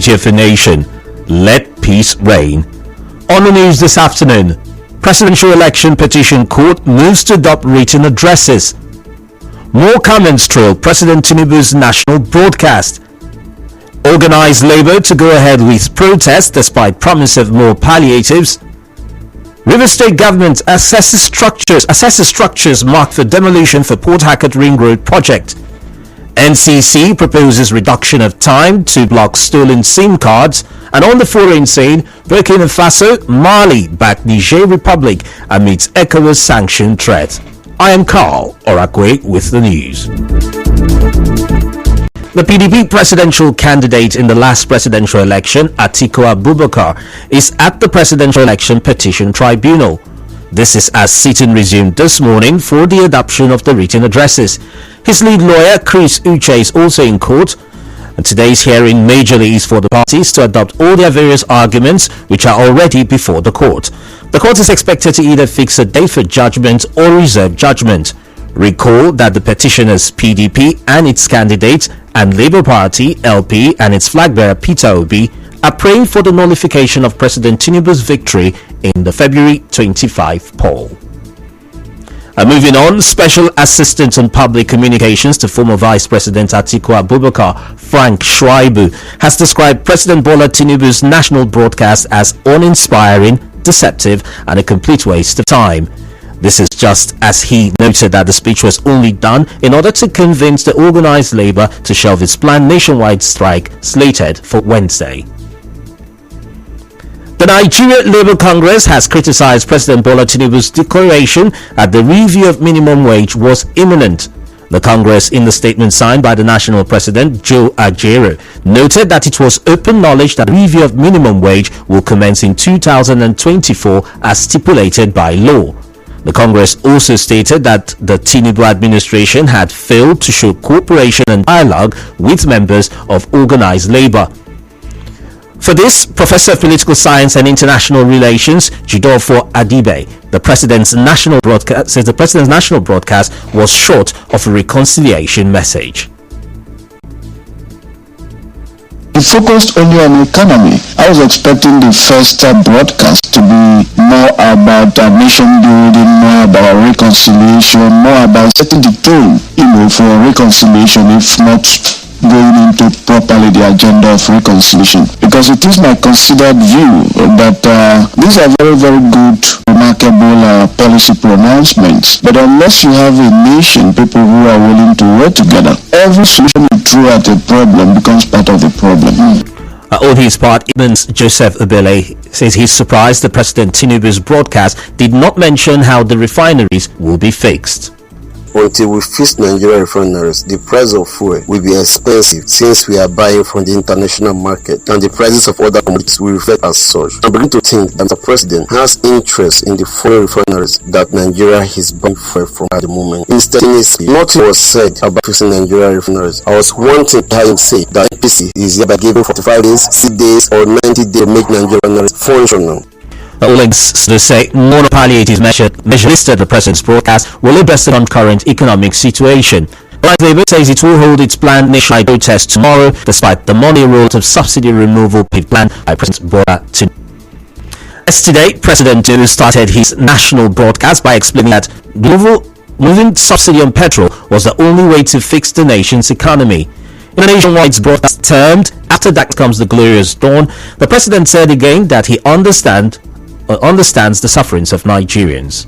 security of a nation. Let peace reign. On the news this afternoon, presidential election petition court moves to adopt written addresses. More comments trail President Tinubu's national broadcast. Organized labor to go ahead with protests despite promise of more palliatives. River State government assesses structures marked for demolition for Port Harcourt Ring Road project. NCC proposes reduction of time to block stolen SIM cards. And on the foreign scene, Burkina Faso, Mali back Niger Republic amidst ECOWAS sanction threat. I am Carl Orakwe with the news. The PDP presidential candidate in the last presidential election, Atiku Abubakar, is at the Presidential Election Petition Tribunal. This is as sitting resumed this morning for the adoption of the written addresses. His lead lawyer, Chris Uche, is also in court. And today's hearing majorly is for the parties to adopt all their various arguments which are already before the court. The court is expected to either fix a date for judgment or reserve judgment. Recall that the petitioners PDP and its candidate and Labour Party LP and its flag bearer Peter Obi are praying for the nullification of President Tinubu's victory in the February 25 poll. Moving on, Special Assistant on Public Communications to former Vice President Atiku Abubakar, Frank Shwaibu, has described President Bola Tinubu's national broadcast as uninspiring, deceptive and a complete waste of time. This is just as he noted that the speech was only done in order to convince the organized labor to shelve its planned nationwide strike slated for Wednesday. The Nigeria Labour Congress has criticized President Bola Tinubu's declaration that the review of minimum wage was imminent. The Congress, in the statement signed by the national president, Joe Ajero, noted that it was open knowledge that the review of minimum wage will commence in 2024 as stipulated by law. The Congress also stated that the Tinubu administration had failed to show cooperation and dialogue with members of organized labor. For this, Professor of Political Science and International Relations, Jidofo Adibe, says the president's national broadcast was short of a reconciliation message. It focused only on economy. I was expecting the first broadcast to be more about nation building, more about reconciliation, more about setting the tone, for reconciliation, if not going into properly the agenda of reconciliation. Because it is my considered view that these are very, very good, remarkable policy pronouncements. But unless you have a nation, people who are willing to work together, every solution you throw at a problem becomes part of the problem. On his part, Joseph Obele says he's surprised that President Tinubu's broadcast did not mention how the refineries will be fixed. Until we fix Nigerian refineries, the price of fuel will be expensive since we are buying from the international market and the prices of other commodities will reflect as such. I begin to think that the president has interest in the foreign refineries that Nigeria is buying fuel from at the moment. Instead, nothing was said about fixing Nigerian refineries. I was wanting to have him say that NPC is hereby given 45 days, 6 days or 90 days to make Nigerian refineries functional. Links to say more palliative measure listed the president's broadcast will be based on current economic situation. Right Labour says it will hold its planned nationwide protest tomorrow despite the money rolled of subsidy removal plan by President Bola Tinubu. Yesterday, President Tinubu started his national broadcast by explaining that moving subsidy on petrol was the only way to fix the nation's economy. In a nationwide broadcast termed "After That Comes the Glorious Dawn," the president said again that he understands the sufferings of Nigerians.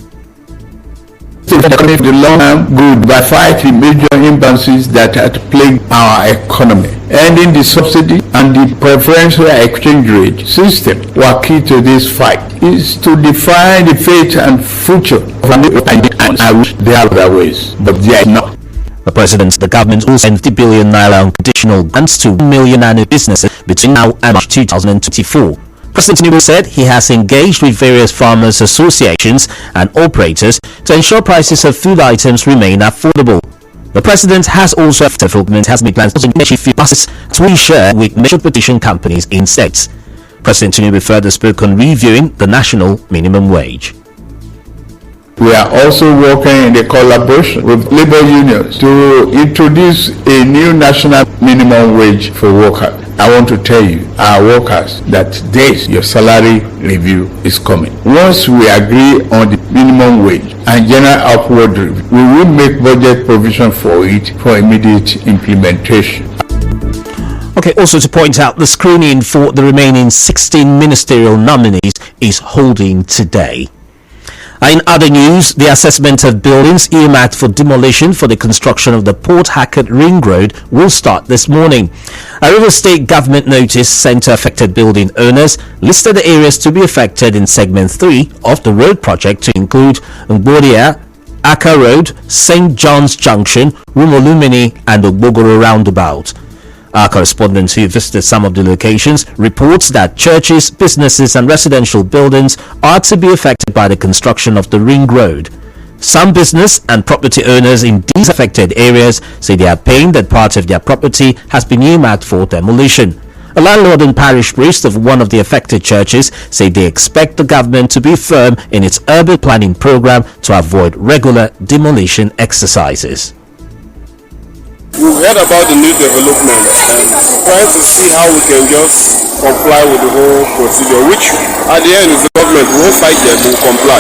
The long-term good by fighting major imbalances that had plagued our economy. Ending the subsidy and the preferential exchange rate system were key to this fight. Is to define the fate and future of an economy, and I wish there are other ways, but they are not. The government will send 50 billion naira on conditional grants to 1 million annual businesses between now and March 2024. President Tinubu said he has engaged with various farmers' associations and operators to ensure prices of food items remain affordable. The president has also made plans to engage food buses to share with major petition companies in states. President Tinubu further spoke on reviewing the national minimum wage. We are also working in a collaboration with labor unions to introduce a new national minimum wage for workers. I want to tell you, our workers, that your salary review is coming. Once we agree on the minimum wage and general upward review, we will make budget provision for it for immediate implementation. Okay, also to point out, the screening for the remaining 16 ministerial nominees is holding today. In other news, the assessment of buildings earmarked for demolition for the construction of the Port Harcourt Ring Road will start this morning. A River State government notice sent to affected building owners listed the areas to be affected in segment 3 of the road project to include Ngboria, Aka Road, St. John's Junction, Rumolumini and Ogbogoro Roundabout. Our correspondent who visited some of the locations reports that churches, businesses and residential buildings are to be affected by the construction of the ring road. Some business and property owners in these affected areas say they are pained that part of their property has been earmarked for demolition. A landlord and parish priest of one of the affected churches say they expect the government to be firm in its urban planning program to avoid regular demolition exercises. We've heard about the new development and trying to see how we can just comply with the whole procedure, which at the end is the government. We won't fight them, we'll comply.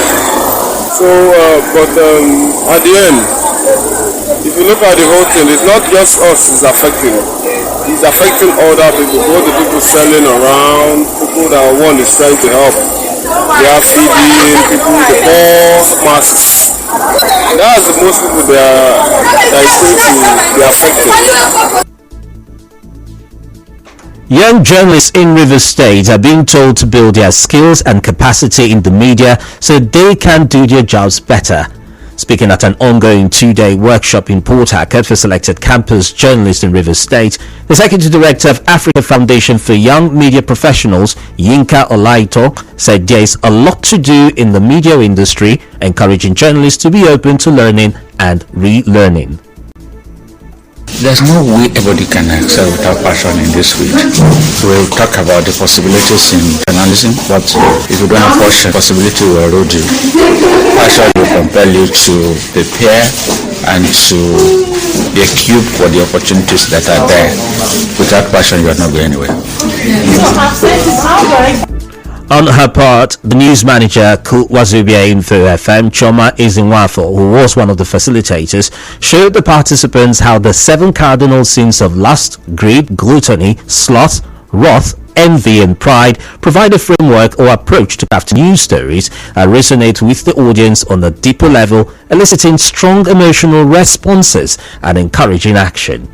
So, but at the end, if you look at the whole thing, it's not just us it's affecting. It's affecting other people, both the people selling around, people that one is trying to help. They are feeding people, the poor masses. That's the most people that is going to be affected. Young journalists in Rivers State are being told to build their skills and capacity in the media so they can do their jobs better. Speaking at an ongoing 2-day workshop in Port Harcourt for selected campus journalists in Rivers State, the Executive Director of Africa Foundation for Young Media Professionals, Yinka Olaito, said there is a lot to do in the media industry, encouraging journalists to be open to learning and relearning. There's no way everybody can excel without passion in this field. We'll talk about the possibilities in journalism, but if you don't have passion, possibility will erode you. Passion will compel you to prepare and to be equipped for the opportunities that are there. Without passion, you are not going anywhere. On her part, the news manager Wazubia Info FM, Choma Ezinwafo, who was one of the facilitators, showed the participants how the 7 cardinal sins of lust, greed, gluttony, sloth, wrath, envy and pride provide a framework or approach to craft news stories that resonate with the audience on a deeper level, eliciting strong emotional responses and encouraging action.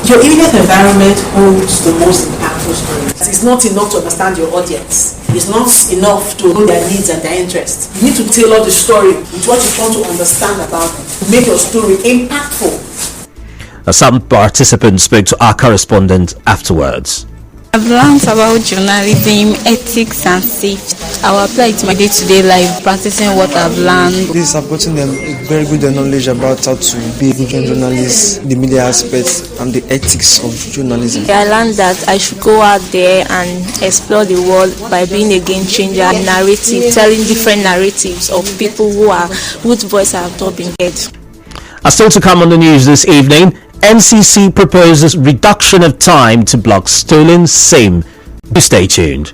Your immediate environment holds the most impactful stories. It's not enough to understand your audience. It's not enough to know their needs and their interests. You need to tailor the story with what you want to understand about them to make your story impactful. Some participants spoke to our correspondent afterwards. I've learned about journalism, ethics and safety. I will apply it to my day-to-day life, practicing what I've learned. This has gotten them a very good knowledge about how to be a good journalist, the media aspects and the ethics of journalism. I learned that I should go out there and explore the world by being a game changer, narrative, telling different narratives of people whose voice I have not been heard. Still to come on the news this evening, NCC proposes reduction of time to block stolen SIM. Do stay tuned.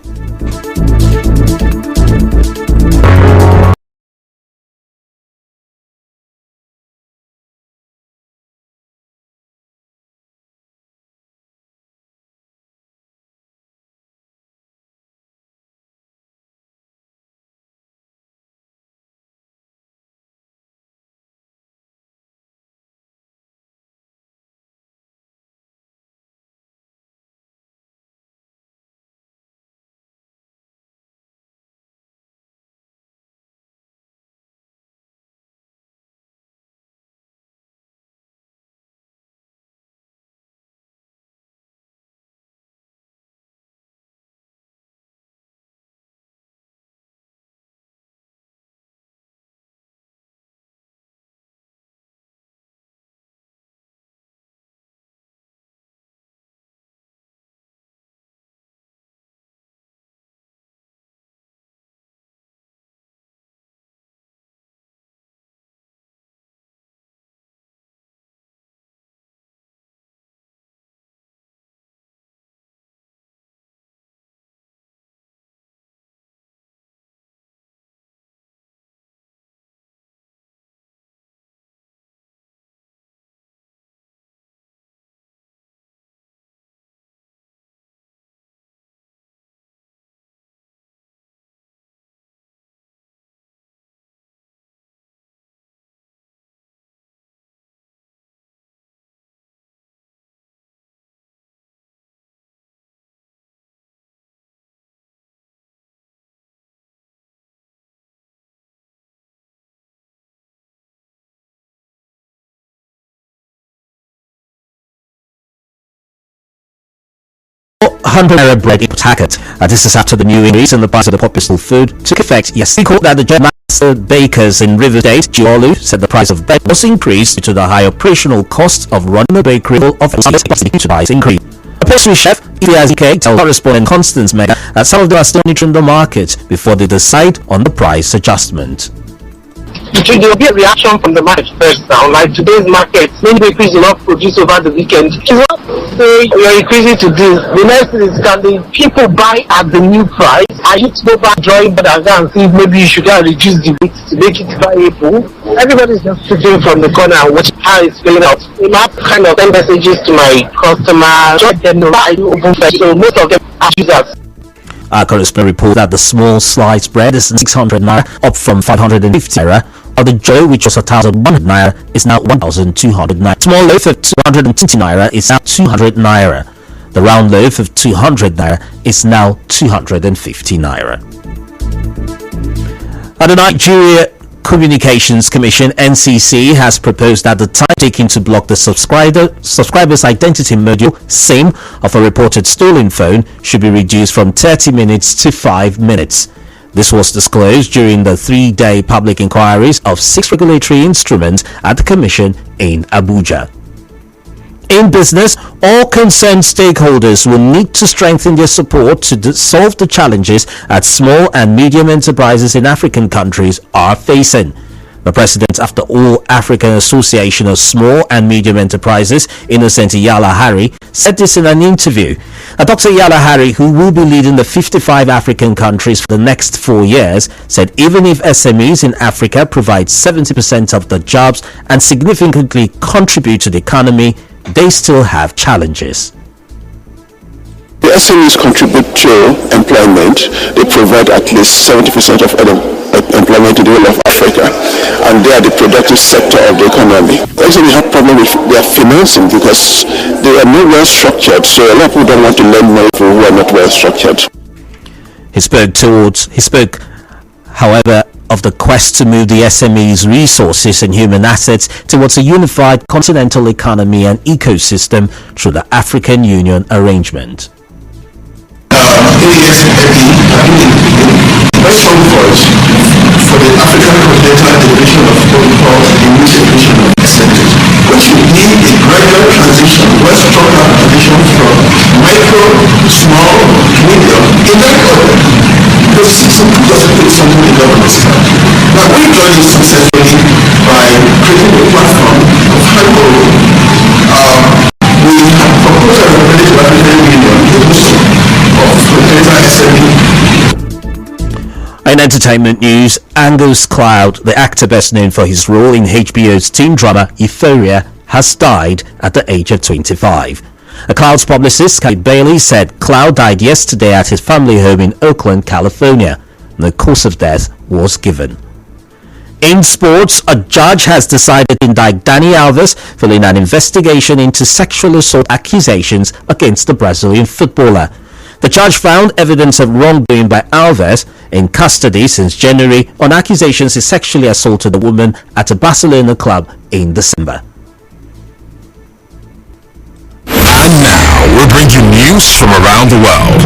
400 naira bread in Port Harcourt. This is after the new increase in the price of the popular food took effect yesterday. That the Master Bakers in River State, Giolu, said the price of bread was increased due to the high operational cost of running a bakery of the price increase. A pastry chef, Ifeazike, tells correspondent Constance Mega that some of them are still monitoring the market before they decide on the price adjustment. There will be a reaction from the market first now. Like today's market, many bakeries will not produce over the weekend. It's not say you're increasing to this. The next thing is, can the people buy at the new price? Are you to go back drawing board and see if maybe you should reduce the weight to make it viable? Everybody's just sitting from the corner and watching how it's playing out. We have kind of send messages to my customers, let them know I do open first. So most of them are users. Our correspondent report that the small sliced bread is 600 naira, up from 550 naira, while the dough, which was 1,100 naira, is now 1,200 naira. Small loaf of 220 naira is now 200 naira. The round loaf of 200 naira is now 250 naira. At the Nigeria Communications Commission, NCC, has proposed that the time taken to block the subscriber's identity module SIM of a reported stolen phone should be reduced from 30 minutes to 5 minutes. This was disclosed during the 3-day public inquiries of 6 regulatory instruments at the Commission in Abuja. In business, all concerned stakeholders will need to strengthen their support to solve the challenges that small and medium enterprises in African countries are facing. The president of the All African Association of Small and Medium Enterprises, Innocent Iyala-Hari, said this in an interview. Dr. Iyala-Hari, who will be leading the 55 African countries for the next 4 years, said even if SMEs in Africa provide 70% of the jobs and significantly contribute to the economy, they still have challenges. The SMEs contribute to employment. They provide at least 70% of employment in the whole of Africa, and they are the productive sector of the economy. Also, we have problem with their financing because they are not well structured, so a lot of people don't want to lend money for who are not well structured. He spoke, however, of the quest to move the SME's resources and human assets towards a unified continental economy and ecosystem through the African Union arrangement. Very strong voice for the African continental integration of what we call the new integration of SMEs, which will be a gradual transition, well structured transition from micro, small, medium, in that order. Because simple doesn't take something in governance. Now we joined this successfully by creating a platform of high-growth. We have proposed a recommendation to the African Union to host of continental SME. In entertainment news, Angus Cloud, the actor best known for his role in HBO's teen drama Euphoria, has died at the age of 25. A Cloud's publicist, Kate Bailey, said Cloud died yesterday at his family home in Oakland, California. No cause of death was given. In sports, a judge has decided to indict Dani Alves following an investigation into sexual assault accusations against the Brazilian footballer. The judge found evidence of wrongdoing by Alves, in custody since January, on accusations he sexually assaulted a woman at a Barcelona club in December. And now we'll bring you news from around the world.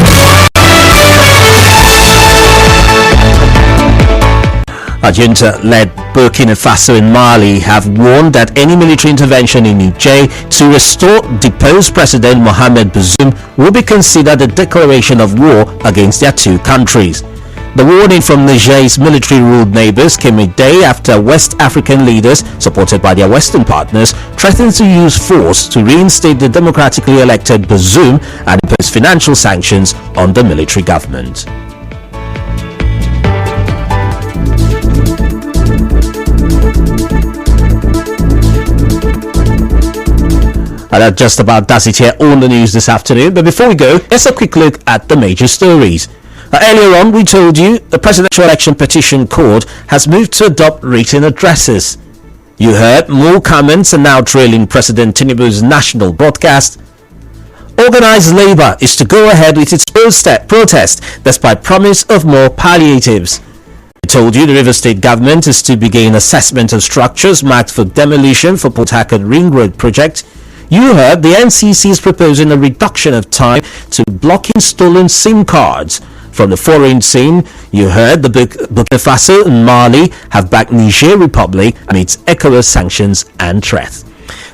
A junta-led Burkina Faso and Mali have warned that any military intervention in Niger to restore deposed President Mohamed Bazoum will be considered a declaration of war against their two countries. The warning from Niger's military-ruled neighbors came a day after West African leaders, supported by their Western partners, threatened to use force to reinstate the democratically elected Bazoum and impose financial sanctions on the military government. And that just about does it here on the news this afternoon. But before we go, let's have a quick look at the major stories. Earlier on, we told you the Presidential Election Petition Court has moved to adopt written addresses. You heard more comments are now trailing President Tinubu's national broadcast. Organised Labour is to go ahead with its protest despite promise of more palliatives. We told you the Rivers State government is to begin assessment of structures marked for demolition for Port Harcourt Ring Road project. You heard the NCC is proposing a reduction of time to blocking stolen SIM cards. From the foreign scene, you heard the Burkina Faso and Mali have backed Niger Republic amidst ECOWAS sanctions and threats.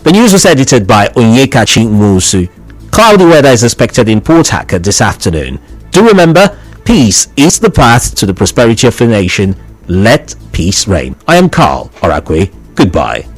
The news was edited by Onyekachi Musu. Cloudy weather is expected in Port Harcourt this afternoon. Do remember, peace is the path to the prosperity of the nation. Let peace reign. I am Carl Orakwe. Goodbye.